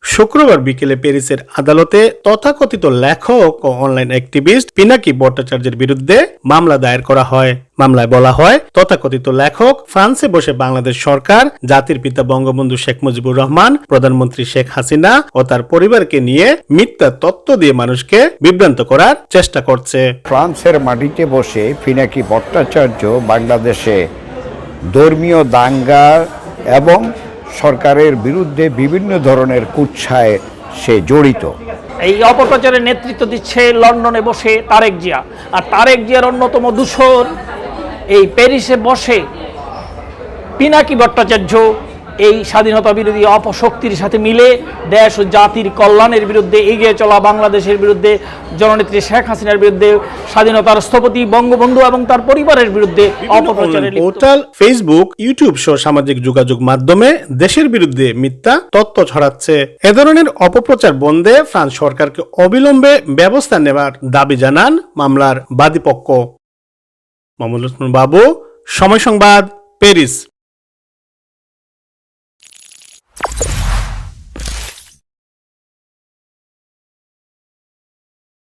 শুক্রবার বিকেলে প্যারিসের আদালতে তথাকথিত লেখক ও অনলাইন অ্যাক্টিভিস্ট পিনাকি ভট্টাচার্যের বিরুদ্ধে মামলা দায়ের করা হয়। মামলায় বলা হয়, তথাকথিত লেখক ফ্রান্সে বসে বাংলাদেশ সরকার, জাতির পিতা বঙ্গবন্ধু শেখ মুজিবুর রহমান, প্রধানমন্ত্রী শেখ হাসিনা ও তার পরিবারকে নিয়ে মিথ্যা তথ্য দিয়ে মানুষকে বিভ্রান্ত করার চেষ্টা করছে। ফ্রান্সের মাটিতে বসে পিনাকি ভট্টাচার্য বাংলাদেশে ধর্মীয় দাঙ্গা এবং সরকারের বিরুদ্ধে বিভিন্ন ধরনের কুৎসায় সে জড়িত। এই অপপ্রচারের নেতৃত্ব দিচ্ছে লন্ডনে বসে তারেক জিয়া, আর তারেক জিয়ার অন্যতম দূষণ এই প্যারিসে বসে পিনাকি ভট্টাচার্য এই স্বাধীনতা বিরোধী অপশক্তির সাথে মিলে দেশ ও জাতির কল্যাণের বিরুদ্ধে এগিয়ে চলা বাংলাদেশের বিরুদ্ধে, জননেত্রী শেখ হাসিনার বিরুদ্ধে, স্বাধীনতার স্থপতি বঙ্গবন্ধু এবং তার পরিবারের বিরুদ্ধে অপপ্রচারের পোর্টাল, ফেসবুক, ইউটিউব সহ সামাজিক যোগাযোগ মাধ্যমে দেশের বিরুদ্ধে মিথ্যা তথ্য ছড়াচ্ছে। এ ধরনের অপপ্রচার বন্ধে ফ্রান্স সরকারকে অবিলম্বে ব্যবস্থা নেওয়ার দাবি জানান মামলার বাদীপক্ষ। মামুনুল বাবু, সময় সংবাদ, প্যারিস।